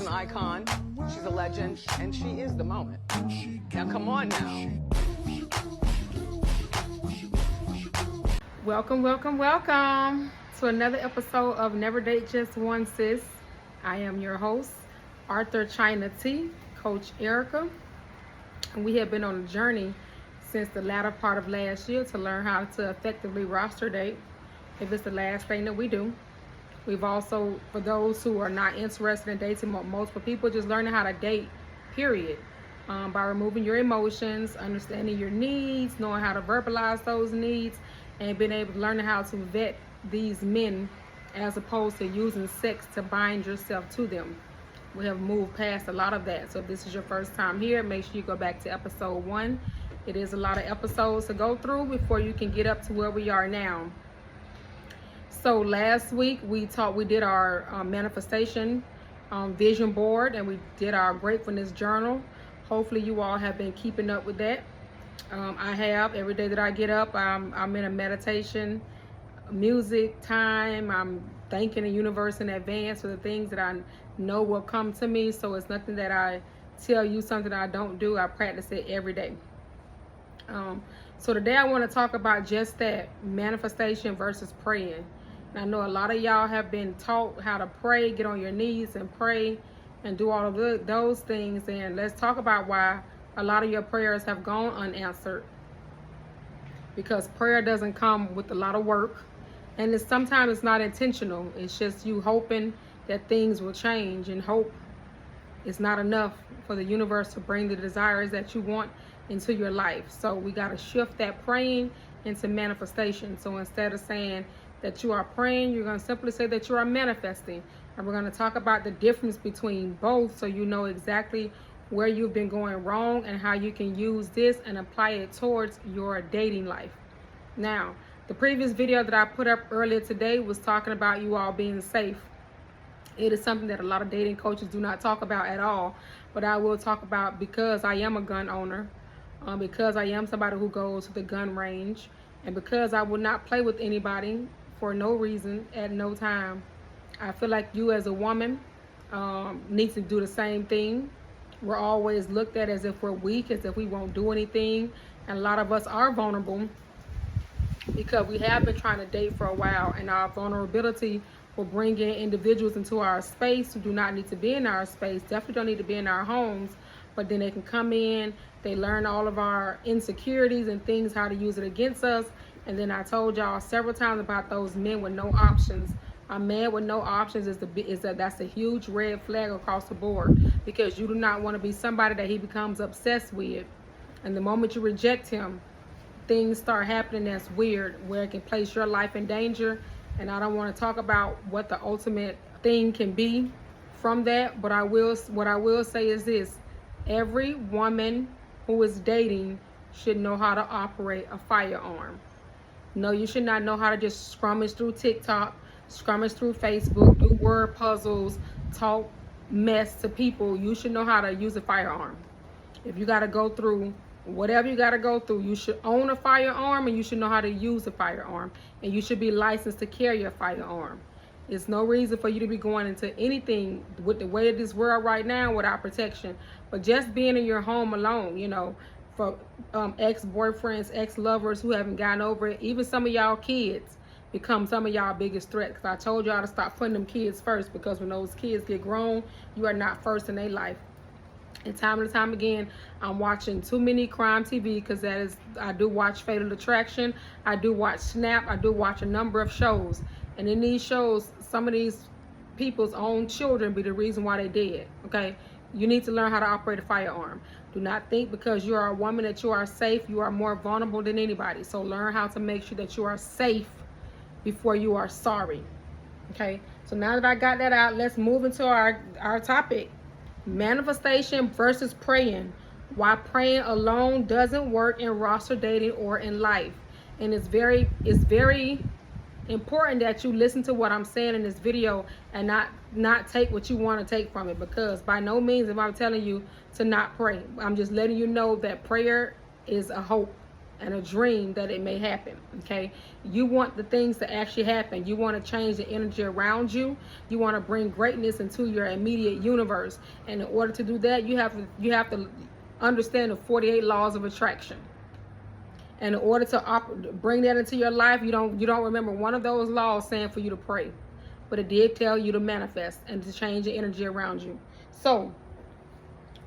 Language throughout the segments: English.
an icon, she's a legend, and she is the moment. Now come on now. Welcome to another episode of Never Date Just One Sis. I am your host, Arthur China T, Coach Erica. And we have been on a journey since the latter part of last year to learn how to effectively roster date if it's the last thing that we do. We've also, for those who are not interested in dating multiple people, just learning how to date, period. By removing your emotions, understanding your needs, knowing how to verbalize those needs, and being able to learn how to vet these men as opposed to using sex to bind yourself to them. We have moved past a lot of that. So if this is your first time here, make sure you go back to episode 1. It is a lot of episodes to go through before you can get up to where we are now. So last week we did our manifestation vision board, and we did our gratefulness journal. Hopefully you all have been keeping up with that. I have. Every day that I get up, I'm in a meditation, music time. I'm thanking the universe in advance for the things that I know will come to me. So it's nothing that I tell you something I don't do. I practice it every day. So today I want to talk about just that, manifestation versus praying. And I know a lot of y'all have been taught how to pray, get on your knees and pray and do all of those things. And let's talk about why a lot of your prayers have gone unanswered. Because prayer doesn't come with a lot of work. And sometimes it's not intentional. It's just you hoping that things will change, and hope is not enough for the universe to bring the desires that you want into your life. So we got to shift that praying into manifestation. So instead of saying that you are praying, you're going to simply say that you are manifesting. And we're going to talk about the difference between both, so you know exactly where you've been going wrong and how you can use this and apply it towards your dating life. Now, the previous video that I put up earlier today was talking about you all being safe. It is something that a lot of dating coaches do not talk about at all, but I will talk about because I am a gun owner, because I am somebody who goes to the gun range, and because I will not play with anybody for no reason at no time. I feel like you as a woman need to do the same thing. We're always looked at as if we're weak, as if we won't do anything, and a lot of us are vulnerable because we have been trying to date for a while, and our vulnerability will bring in individuals into our space who do not need to be in our space, definitely don't need to be in our homes, but then they can come in, they learn all of our insecurities and things, how to use it against us. And then I told y'all several times about those men with no options. A man with no options that's a huge red flag across the board, because you do not want to be somebody that he becomes obsessed with. And the moment you reject him, things start happening that's weird, where it can place your life in danger. And I don't want to talk about what the ultimate thing can be from that, but what I will say is this: every woman who is dating should know how to operate a firearm. No, you should not know how to just scrummage through TikTok, scrummage through Facebook, do word puzzles, talk mess to people. You should know how to use a firearm. If you got to go through whatever you got to go through, you should own a firearm, and you should know how to use a firearm, and you should be licensed to carry a firearm. There's no reason for you to be going into anything with the way of this world right now without protection. But just being in your home alone, for ex-boyfriends, ex-lovers who haven't gotten over it, even some of y'all kids become some of y'all biggest threats. I told y'all to stop putting them kids first, because when those kids get grown, you are not first in their life. And time again, I'm watching too many crime TV, because I do watch Fatal Attraction, I do watch Snap, I do watch a number of shows. And in these shows, some of these people's own children be the reason why they dead, okay? You need to learn how to operate a firearm. Do not think because you are a woman that you are safe. You are more vulnerable than anybody. So learn how to make sure that you are safe before you are sorry. Okay, so now that I got that out, let's move into our topic. Manifestation versus praying. Why praying alone doesn't work in roster dating or in life. And it's very important that you listen to what I'm saying in this video and not take what you want to take from it, because by no means am I telling you to not pray. I'm just letting you know that prayer is a hope and a dream that it may happen. Okay, you want the things to actually happen. You want to change the energy around you. You want to bring greatness into your immediate universe, and in order to do that, you have to understand the 48 laws of attraction. And in order to bring that into your life, you don't remember one of those laws saying for you to pray, but it did tell you to manifest and to change the energy around you. So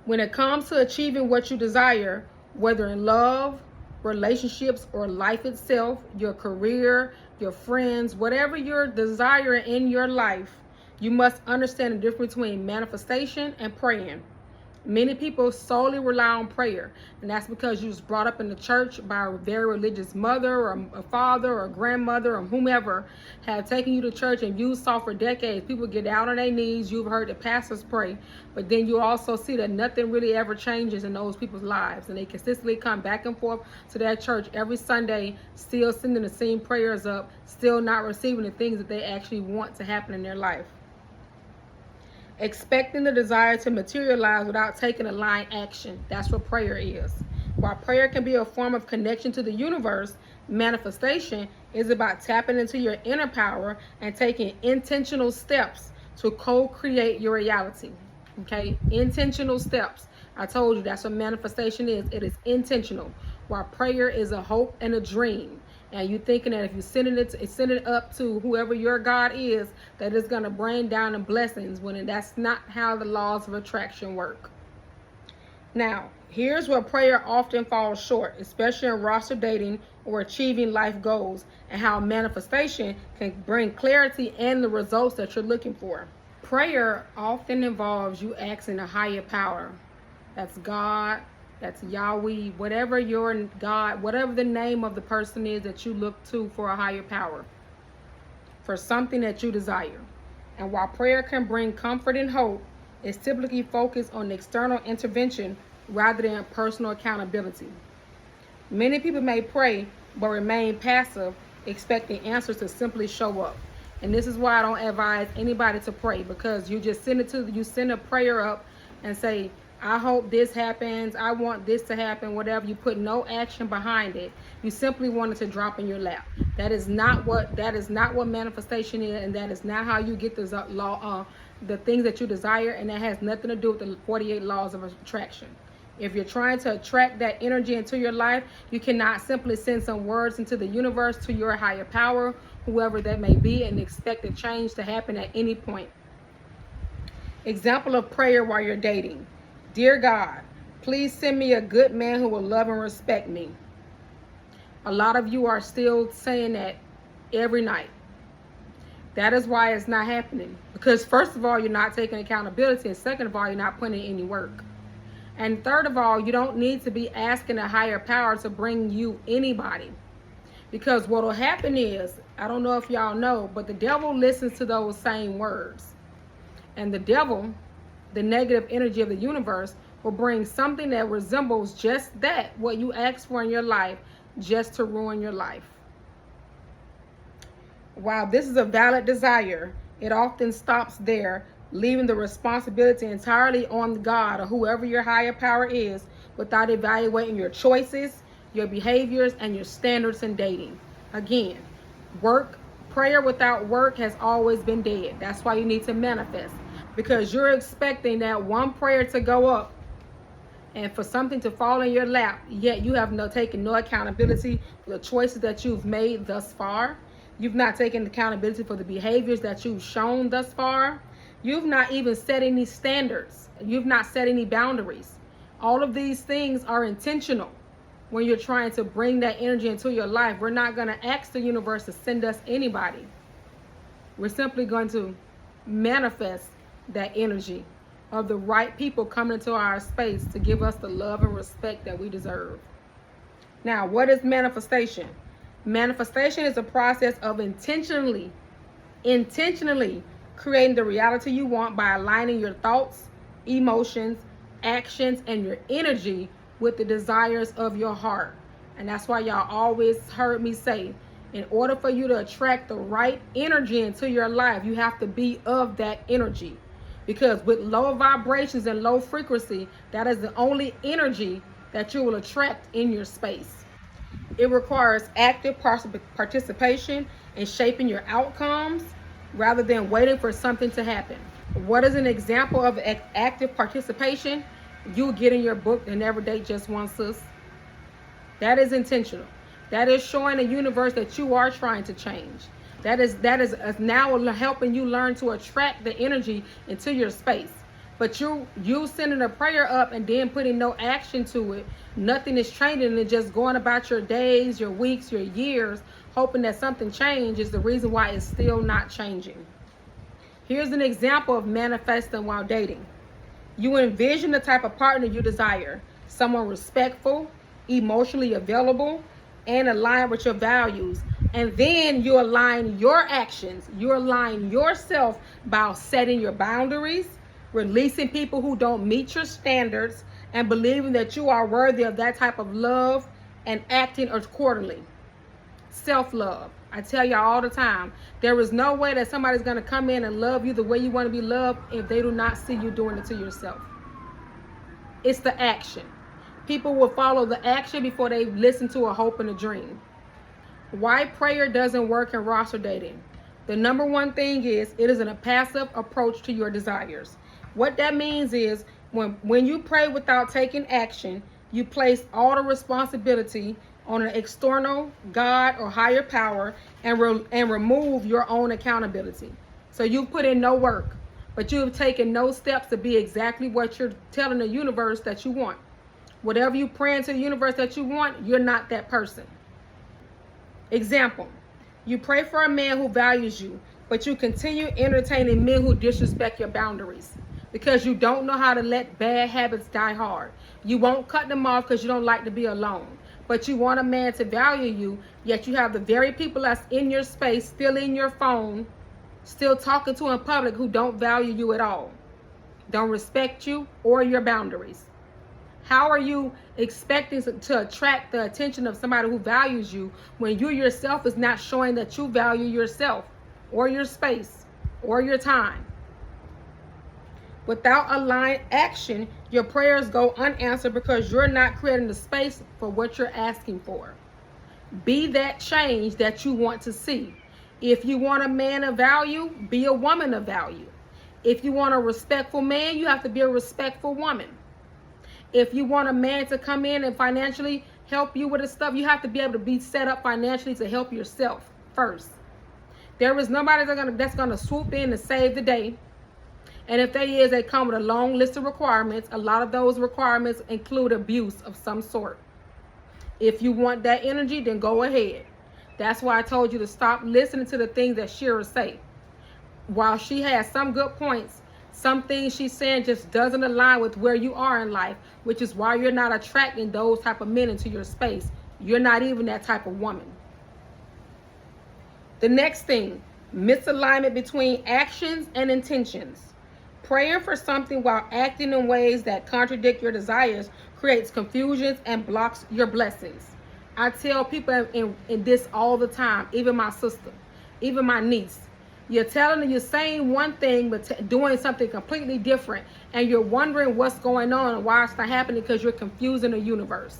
when it comes to achieving what you desire, whether in love, relationships, or life itself, your career, your friends, whatever you're desiring in your life, you must understand the difference between manifestation and praying. Many people solely rely on prayer, and that's because you was brought up in the church by a very religious mother or a father or a grandmother or whomever have taken you to church, and you saw for decades people get down on their knees. You've heard the pastors pray, but then you also see that nothing really ever changes in those people's lives, and they consistently come back and forth to that church every Sunday, still sending the same prayers up, still not receiving the things that they actually want to happen in their life. Expecting the desire to materialize without taking aligned action. That's what prayer is. While prayer can be a form of connection to the universe, manifestation is about tapping into your inner power and taking intentional steps to co-create your reality. Okay? Intentional steps. I told you that's what manifestation is. It is intentional. While prayer is a hope and a dream. And you thinking that if you send it up to whoever your God is, that it's going to bring down the blessings, when that's not how the laws of attraction work. Now, here's where prayer often falls short, especially in roster dating or achieving life goals, and how manifestation can bring clarity and the results that you're looking for. Prayer often involves you asking a higher power. That's God. That's Yahweh, whatever your God, whatever the name of the person is that you look to for a higher power, for something that you desire. And while prayer can bring comfort and hope, it's typically focused on external intervention rather than personal accountability. Many people may pray but remain passive, expecting answers to simply show up. And this is why I don't advise anybody to pray, because you just send a prayer up and say, I hope this happens, I want this to happen, whatever. You put no action behind it. You simply want it to drop in your lap. That is not what manifestation is, and that is not how you get the things that you desire, and that has nothing to do with the 48 laws of attraction. If you're trying to attract that energy into your life, you cannot simply send some words into the universe to your higher power, whoever that may be, and expect a change to happen at any point. Example of prayer while you're dating. Dear God, please send me a good man who will love and respect me. A lot of you are still saying that every night. That is why it's not happening. Because first of all, you're not taking accountability. And second of all, you're not putting in any work. And third of all, you don't need to be asking a higher power to bring you anybody. Because what will happen is, I don't know if y'all know, but the devil listens to those same words. And the devil, the negative energy of the universe, will bring something that resembles just that, what you asked for in your life, just to ruin your life. While this is a valid desire, it often stops there, leaving the responsibility entirely on God or whoever your higher power is, without evaluating your choices, your behaviors, and your standards in dating. Again, prayer without work has always been dead. That's why you need to manifest. Because you're expecting that one prayer to go up and for something to fall in your lap, yet you have taken no accountability for the choices that you've made thus far. You've not taken accountability for the behaviors that you've shown thus far. You've not even set any standards. You've not set any boundaries. All of these things are intentional when you're trying to bring that energy into your life. We're not going to ask the universe to send us anybody. We're simply going to manifest that energy of the right people coming into our space to give us the love and respect that we deserve. Now, what is manifestation? Manifestation is a process of intentionally creating the reality you want by aligning your thoughts, emotions, actions, and your energy with the desires of your heart. And that's why y'all always heard me say, in order for you to attract the right energy into your life, you have to be of that energy. Because with low vibrations and low frequency, that is the only energy that you will attract in your space. It requires active participation in shaping your outcomes rather than waiting for something to happen. What is an example of active participation? You get in your book, The Never Date Just One Sis. That is intentional. That is showing the universe that you are trying to change. That is now helping you learn to attract the energy into your space. But you sending a prayer up and then putting no action to it, nothing is changing, and just going about your days, your weeks, your years, hoping that something changes, is the reason why it's still not changing. Here's an example of manifesting while dating. You envision the type of partner you desire, someone respectful, emotionally available, and aligned with your values. And then you align your actions, you align yourself by setting your boundaries, releasing people who don't meet your standards, and believing that you are worthy of that type of love and acting accordingly. Self-love. I tell y'all all the time, there is no way that somebody's going to come in and love you the way you want to be loved if they do not see you doing it to yourself. It's the action. People will follow the action before they listen to a hope and a dream. Why prayer doesn't work in roster dating? The number one thing is it isn't a passive approach to your desires. What that means is when you pray without taking action, you place all the responsibility on an external God or higher power and remove your own accountability. So you put in no work, but you have taken no steps to be exactly what you're telling the universe that you want. Whatever you pray into the universe that you want, you're not that person. Example, you pray for a man who values you, but you continue entertaining men who disrespect your boundaries because you don't know how to let bad habits die hard. You won't cut them off because you don't like to be alone. But you want a man to value you, yet you have the very people that's in your space, still in your phone, still talking to in public, who don't value you at all, don't respect you or your boundaries. How are you expecting to attract the attention of somebody who values you when you yourself is not showing that you value yourself or your space or your time? Without aligned action, your prayers go unanswered because you're not creating the space for what you're asking for. Be that change that you want to see. If you want a man of value, be a woman of value. If you want a respectful man, you have to be a respectful woman. If you want a man to come in and financially help you with the stuff, you have to be able to be set up financially to help yourself first. There is nobody that's gonna swoop in and save the day. And if there is, they come with a long list of requirements. A lot of those requirements include abuse of some sort. If you want that energy, then go ahead. That's why I told you to stop listening to the things that Shira say. While she has some good points, some things she's saying just doesn't align with where you are in life, which is why you're not attracting those type of men into your space. You're not even that type of woman. The next thing, misalignment between actions and intentions. Praying for something while acting in ways that contradict your desires creates confusions and blocks your blessings. I tell people in this all the time, even my sister, even my niece. You're saying one thing but doing something completely different, and you're wondering what's going on and why it's not happening because you're confusing the universe.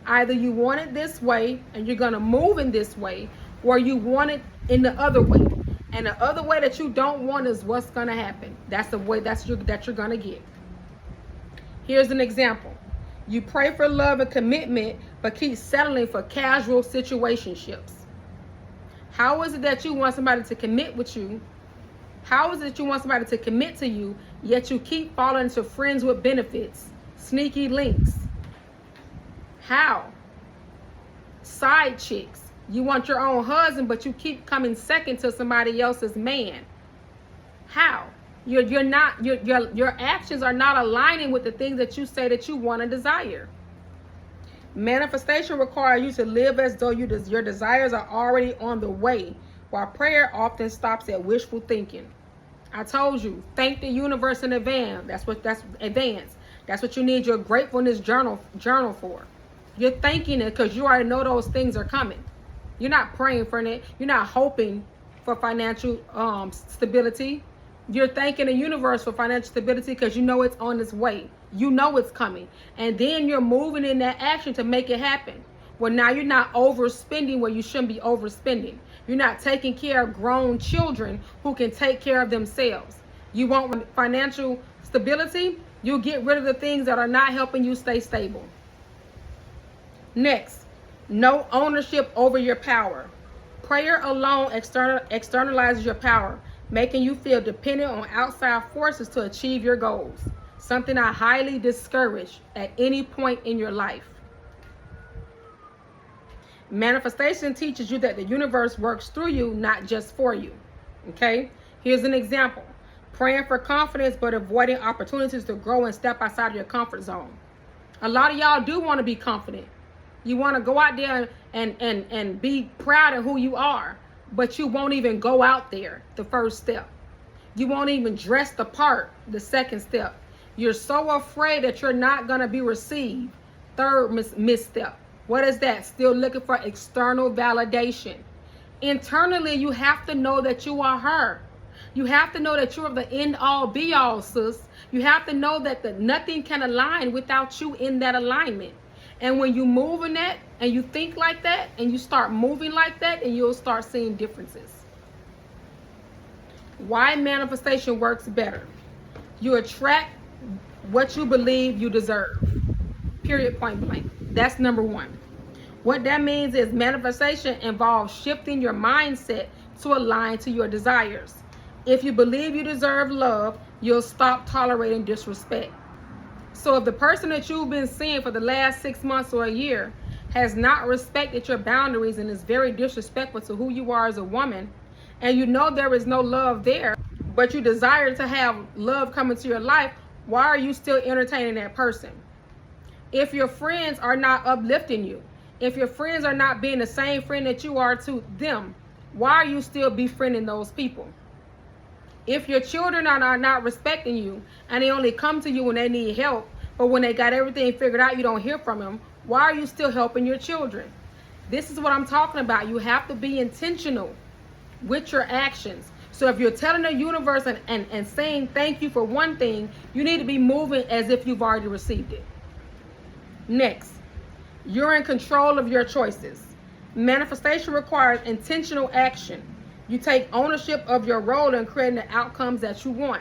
Either you want it this way and you're going to move in this way, or you want it in the other way. And the other way that you don't want is what's going to happen. That's the way that you're going to get. Here's an example. You pray for love and commitment, but keep settling for casual situationships. How is it that you want somebody to commit with you? How is it that you want somebody to commit to you, yet you keep falling into friends with benefits, sneaky links? How? Side chicks. You want your own husband, but you keep coming second to somebody else's man. How? Your actions are not aligning with the things that you say that you want and desire. Manifestation requires you to live as though your desires are already on the way, while prayer often stops at wishful thinking. I told you, thank the universe in advance. That's advance. That's what you need your gratefulness journal for. You're thanking it because you already know those things are coming. You're not praying for it. You're not hoping for financial stability. You're thanking the universe for financial stability because you know it's on its way. You know it's coming. And then you're moving in that action to make it happen. Well, now you're not overspending where you shouldn't be overspending. You're not taking care of grown children who can take care of themselves. You want financial stability? You'll get rid of the things that are not helping you stay stable. Next, no ownership over your power. Prayer alone externalizes your power, making you feel dependent on outside forces to achieve your goals, something I highly discourage at any point in your life. Manifestation teaches you that the universe works through you, not just for you. Okay? Here's an example. Praying for confidence, but avoiding opportunities to grow and step outside of your comfort zone. A lot of y'all do want to be confident. You want to go out there and be proud of who you are, but you won't even go out there, the first step. You won't even dress the part, the second step. You're so afraid that you're not going to be received, third misstep. What is that? Still looking for external validation. Internally, you have to know that you are her. You have to know that you're the end all be all, sis. You have to know that nothing can align without you in that alignment. And when you move in that and you think like that and you start moving like that, and you'll start seeing differences. Why manifestation works better. You attract what you believe you deserve. Period, point blank. That's number one. What that means is manifestation involves shifting your mindset to align to your desires. If you believe you deserve love, you'll stop tolerating disrespect. So if the person that you've been seeing for the last 6 months or a year has not respected your boundaries and is very disrespectful to who you are as a woman, and you know there is no love there, but you desire to have love come into your life, why are you still entertaining that person? If your friends are not uplifting you, if your friends are not being the same friend that you are to them, why are you still befriending those people? If your children are not respecting you and they only come to you when they need help, but when they got everything figured out, you don't hear from them, why are you still helping your children? This is what I'm talking about. You have to be intentional with your actions. So if you're telling the universe and saying thank you for one thing, you need to be moving as if you've already received it. Next, you're in control of your choices. Manifestation requires intentional action. You take ownership of your role in creating the outcomes that you want.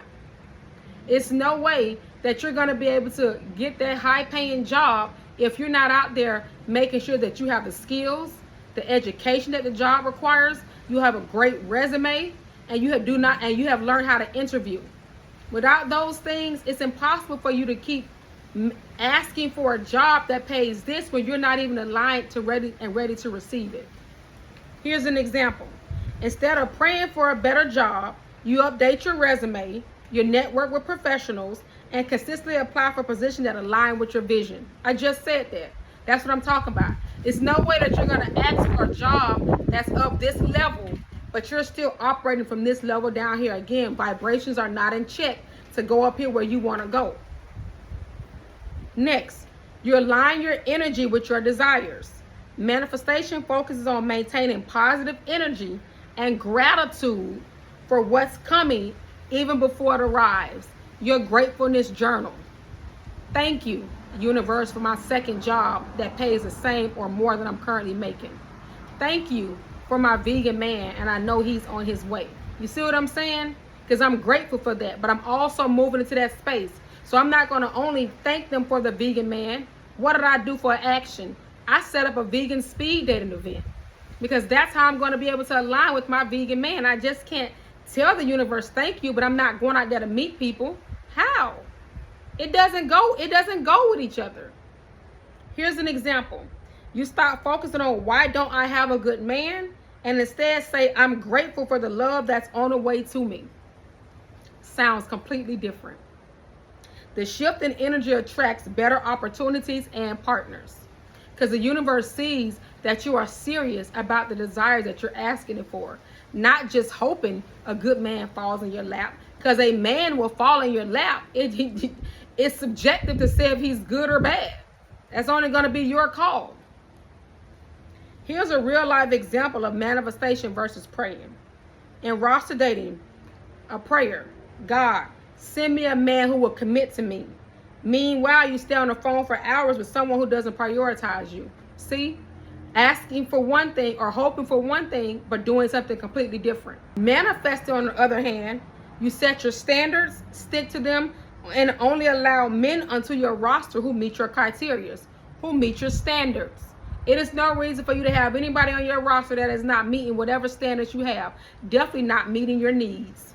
It's no way that you're going to be able to get that high-paying job if you're not out there making sure that you have the skills, the education that the job requires, you have a great resume, and you have learned how to interview. Without those things, it's impossible for you to keep asking for a job that pays this when you're not even aligned to ready to receive it. Here's an example. Instead of praying for a better job, you update your resume, you network with professionals, and consistently apply for positions that align with your vision. I just said that. That's what I'm talking about. It's no way that you're going to ask for a job that's of this level, but you're still operating from this level down here. Again, vibrations are not in check to go up here where you want to go. Next, you align your energy with your desires. Manifestation focuses on maintaining positive energy and gratitude for what's coming even before it arrives. Your gratefulness journal. Thank you, universe, for my second job that pays the same or more than I'm currently making. Thank you for my vegan man, and I know he's on his way. You see what I'm saying? Because I'm grateful for that, but I'm also moving into that space. So I'm not going to only thank them for the vegan man. What did I do for action? I set up a vegan speed dating event because that's how I'm going to be able to align with my vegan man. I just can't tell the universe thank you, but I'm not going out there to meet people. How? It doesn't go with each other. Here's an example. You stop focusing on why don't I have a good man, and instead say I'm grateful for the love that's on the way to me. Sounds completely different. The shift in energy attracts better opportunities and partners because the universe sees that you are serious about the desires that you're asking it for, not just hoping a good man falls in your lap, because a man will fall in your lap. It's subjective to say if he's good or bad. That's only going to be your call. Here's a real life example of manifestation versus praying. In roster dating, a prayer, God, send me a man who will commit to me. Meanwhile, you stay on the phone for hours with someone who doesn't prioritize you. See? asking for one thing or hoping for one thing, but doing something completely different. Manifesting, on the other hand, you set your standards, stick to them, and only allow men onto your roster who meet your criteria, who meet your standards. It is no reason for you to have anybody on your roster that is not meeting whatever standards you have. Definitely not meeting your needs.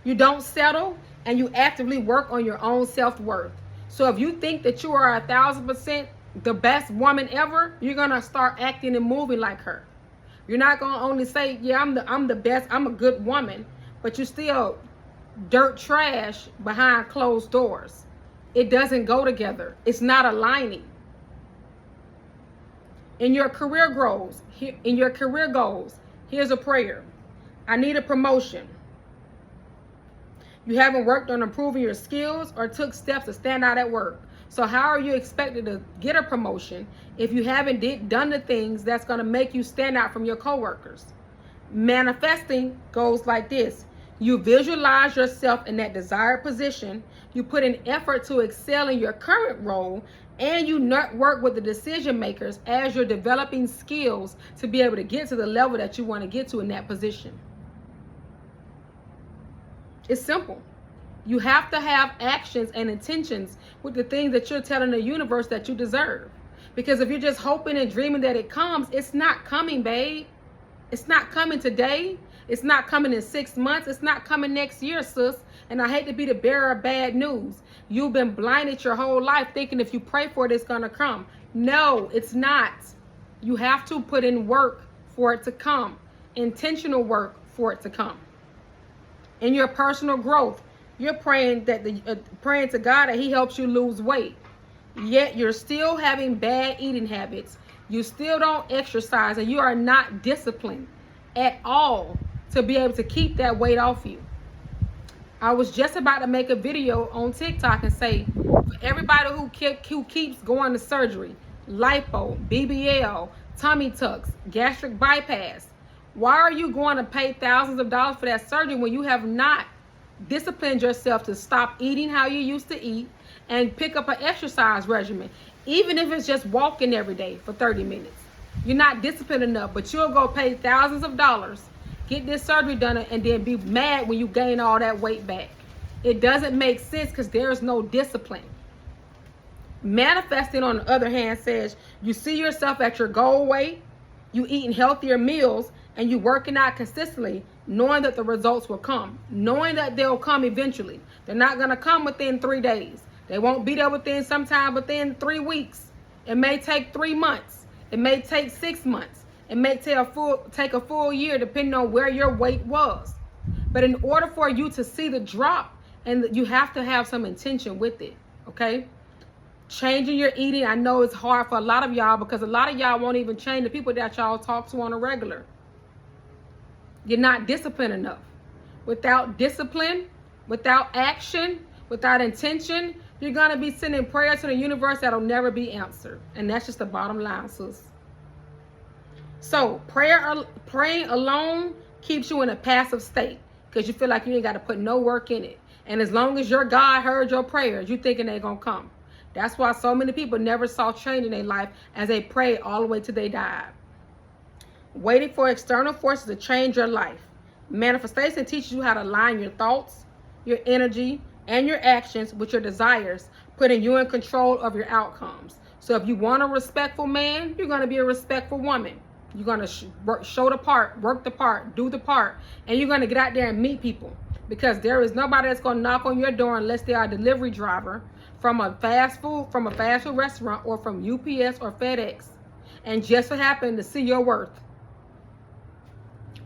You don't settle, and you actively work on your own self-worth. So if you think that you are 1,000% the best woman ever, you're gonna start acting and moving like her. You're not gonna only say, yeah, I'm the best, I'm a good woman, but you still dirt trash behind closed doors. It doesn't go together. It's not aligning. In your career goals, here's a prayer. I need a promotion. You haven't worked on improving your skills or took steps to stand out at work. So how are you expected to get a promotion if you haven't done the things that's going to make you stand out from your coworkers? Manifesting goes like this. You visualize yourself in that desired position. You put an effort to excel in your current role, and you network with the decision makers as you're developing skills to be able to get to the level that you want to get to in that position. It's simple. You have to have actions and intentions with the things that you're telling the universe that you deserve. Because if you're just hoping and dreaming that it comes, it's not coming, babe. It's not coming today. It's not coming in 6 months. It's not coming next year, sis. And I hate to be the bearer of bad news. You've been blinded your whole life thinking if you pray for it, it's going to come. No, it's not. You have to put in work for it to come. Intentional work for it to come. In your personal growth, you're praying praying to God that He helps you lose weight. Yet you're still having bad eating habits. You still don't exercise, and you are not disciplined at all to be able to keep that weight off you. I was just about to make a video on TikTok and say, for everybody who keeps going to surgery, lipo, BBL, tummy tucks, gastric bypass, why are you going to pay thousands of dollars for that surgery when you have not disciplined yourself to stop eating how you used to eat and pick up an exercise regimen, even if it's just walking every day for 30 minutes? You're not disciplined enough, but you'll go pay thousands of dollars, get this surgery done, and then be mad when you gain all that weight back. It doesn't make sense because there's no discipline. Manifesting, on the other hand, says you see yourself at your goal weight, you eating healthier meals, and you working out consistently, knowing that the results will come, knowing that they'll come eventually. They're not going to come within 3 days. They won't be there within 3 weeks. It may take 3 months. It may take 6 months. It may take a full year, depending on where your weight was. But in order for you to see the drop, and you have to have some intention with it, okay? Changing your eating, I know it's hard for a lot of y'all because a lot of y'all won't even change the people that y'all talk to on a regular. You're not disciplined enough. Without discipline, without action, without intention, you're going to be sending prayers to the universe that'll never be answered. And that's just the bottom line, sis. So praying alone keeps you in a passive state because you feel like you ain't got to put no work in it. And as long as your God heard your prayers, you thinking they're going to come. That's why so many people never saw change in their life as they prayed all the way till they died. Waiting for external forces to change your life. Manifestation teaches you how to align your thoughts, your energy, and your actions with your desires, putting you in control of your outcomes. So if you want a respectful man, you're going to be a respectful woman. You're going to show the part, work the part, do the part, and you're going to get out there and meet people. Because there is nobody that's going to knock on your door unless they are a delivery driver from a fast food restaurant or from UPS or FedEx. And just so happen to see your worth.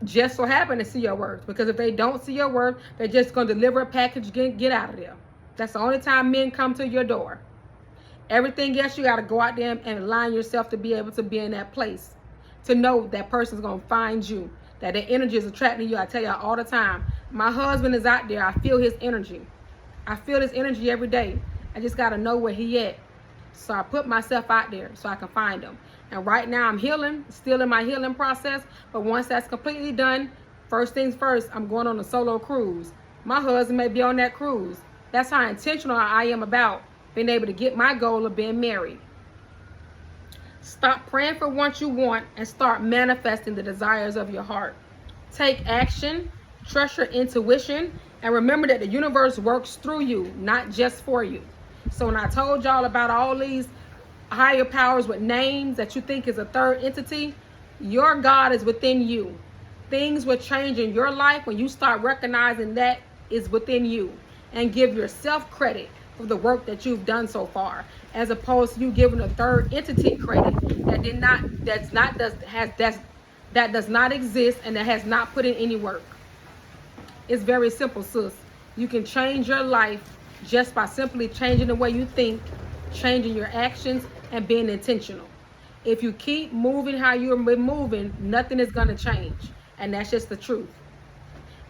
Just so happen to see your worth. Because if they don't see your worth, they're just going to deliver a package, get out of there. That's the only time men come to your door. Everything else, you got to go out there and align yourself to be able to be in that place. To know that person's going to find you. That their energy is attracting you. I tell y'all all the time. My husband is out there. I feel his energy. I feel his energy every day. I just got to know where he at. So I put myself out there so I can find him. And right now I'm healing, still in my healing process. But once that's completely done, first things first, I'm going on a solo cruise. My husband may be on that cruise. That's how intentional I am about being able to get my goal of being married. Stop praying for what you want and start manifesting the desires of your heart. Take action, trust your intuition, and remember that the universe works through you, not just for you. So when I told y'all about all these higher powers with names that you think is a third entity, your God is within you. Things will change in your life when you start recognizing that is within you, and give yourself credit for the work that you've done so far, as opposed to you giving a third entity credit that does not exist and that has not put in any work. It's very simple, sis. You can change your life just by simply changing the way you think, changing your actions, and being intentional. If you keep moving how you're moving, nothing is going to change. And that's just the truth.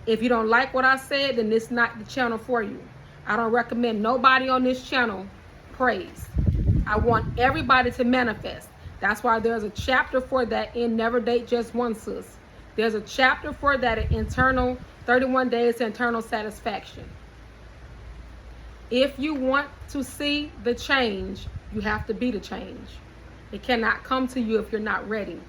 If you don't like what I said, then this is not the channel for you. I don't recommend nobody on this channel praise. I want everybody to manifest. That's why there's a chapter for that in Never Date Just One, sis. There's a chapter for that in internal 31 days to internal satisfaction. If you want to see the change, you have to be the change. It cannot come to you if you're not ready.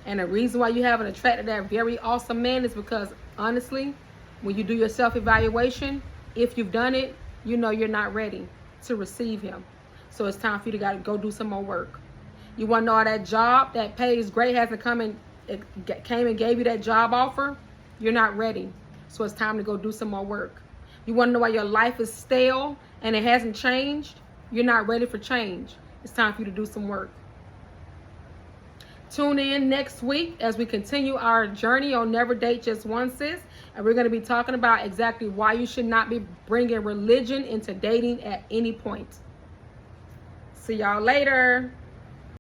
And the reason why you haven't attracted that very awesome man is because, honestly, when you do your self-evaluation, if you've done it, you know you're not ready to receive him. So it's time for you to go do some more work. You want to know how that job that pays great hasn't came and gave you that job offer? You're not ready. So it's time to go do some more work. You want to know why your life is stale and it hasn't changed? You're not ready for change. It's time for you to do some work. Tune in next week as we continue our journey on Never Date Just One, sis. And we're going to be talking about exactly why you should not be bringing religion into dating at any point. See y'all later.